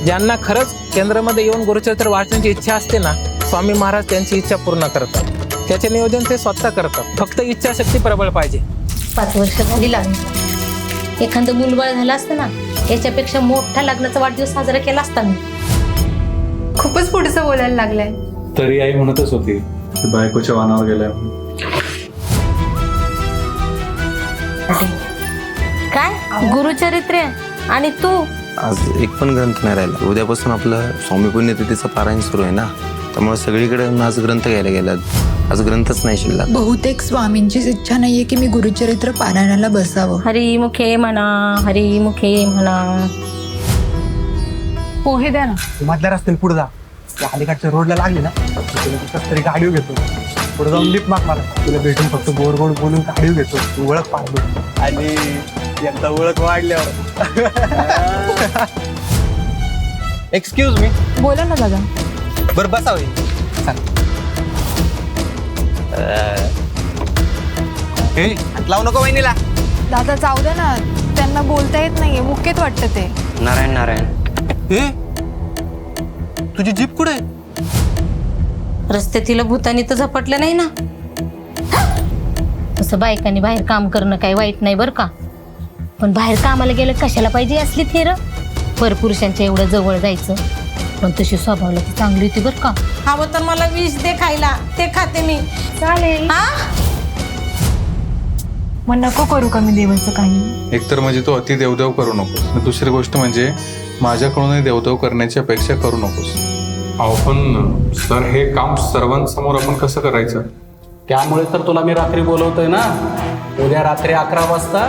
ज्यांना खरंच केंद्रामध्ये येऊन गुरुचरित्र वाचण्याची इच्छा असते ना, स्वामी महाराज त्यांची इच्छा पूर्ण करतात. त्याचे नियोजन ते स्वतः करतात. फक्त इच्छाशक्ती प्रबळ पाहिजे. 5 वर्ष झाली लग्नाला. एखादं मुलबाळ झालं असतं ना, याच्यापेक्षा मोठा लग्नाचा वाढदिवस साजरा केला असता मी. खूपच पुढचं बोलायला लागलाय. तरी आई म्हणतच होती की बायकोच्या वानावर गेलाय म्हणून. काय गुरुचरित्र आणि तू? आज एक पण ग्रंथ नाही राहिला. उद्यापासून आपलं स्वामी पुण्यतिथीचं पारायण सुरू आहे ना, त्यामुळे सगळीकडे आज ग्रंथ घ्यायला गेलात. आज ग्रंथच नाही शिल्लक. बहुतेक स्वामींचीच इच्छा नाहीये की मी गुरुचरित्र पारायणाला बसावं. हरिमुखे म्हणा, हरिमुखे म्हणा. पोहे द्या ना. मधल्या रस्त्याला पुढे जा. त्या अलीकडच्या रोडला लागली ना, तरी गाडी घेतो. पुढे जाऊन लिफ्ट माग मला. तुला भेटून फक्त गोड गोड बोलून गाडी घेतो. तू ओळख पाहतो आणि एकदा ओळख वाढल्यावर एक्सक्यूज मी. बोला ना दादा. बरं बसावे. लावू नको वहिनीला. दादा जाऊ दे ना, त्यांना बोलता येत नाहीये, मुकेत वाटतं ते. नारायण नारायण. तुझी जीप कुठे आहे? रस्त्यात तिला भूतानी तर झपटलं नाही ना. तसं बायकांनी बाहेर काम करणं काही वाईट नाही बरं का, पण बाहेर कामाला गेलं कशाला पाहिजे असली थेर. परपुरुषांच्या एवढं जवळ जायचं. पण तशी स्वभावला ती चांगली होती बरं का. हवं तर मला विष दे खायला, ते खाते मी. चालेल. मग नको करू का मी देवाचं काही. एकतर म्हणजे तू अति देवदेव करू नकोस. दुसरी गोष्ट म्हणजे माझ्याकडूनही देवदेव करण्याची अपेक्षा करू नकोस. अहो पण सर, हे काम सर्वांसमोर आपण कसं करायचं? त्यामुळे तर तुला मी रात्री बोलवतोय ना. उद्या रात्री 11 वाजता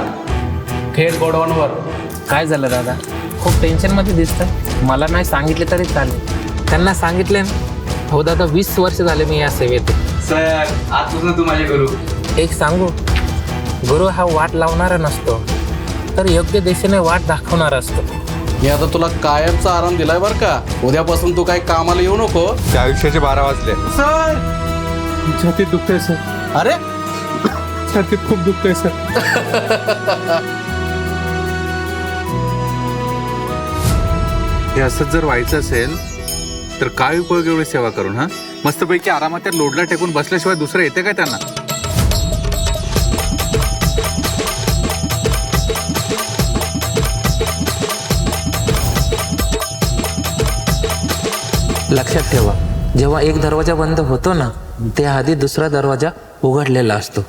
थेट गोडाऊनवर. काय झालं दादा? खूप टेन्शनमध्ये दिसतं. मला नाही सांगितले तरी चालेल. त्यांना सांगितले ना. हो दादा, 20 वर्ष झाले मी या सेवेत. सर आजपासून तू माझे गुरु. एक सांगू, गुरु हा वाट लावणारा नसतो, तर योग्य दिशेने वाट दाखवणारा असतो. मी आता तुला कायमचा आराम दिलाय बरं का. उद्यापासून तू काही कामाला येऊ नको. त्या आयुष्याचे 12 वाजले. सर छातीत दुखतंय सर. अरे छातीत खूप दुखतंय सर. हे असंच जर व्हायचं असेल तर काय उपयोग एवढी सेवा करून? हा, मस्तपैकी आरामात त्या लोडला टेकून बसल्याशिवाय दुसरं येते काय त्यांना? लक्षात ठेवा, जेव्हा एक दरवाजा बंद होतो ना, त्याआधी दुसरा दरवाजा उघडलेला असतो.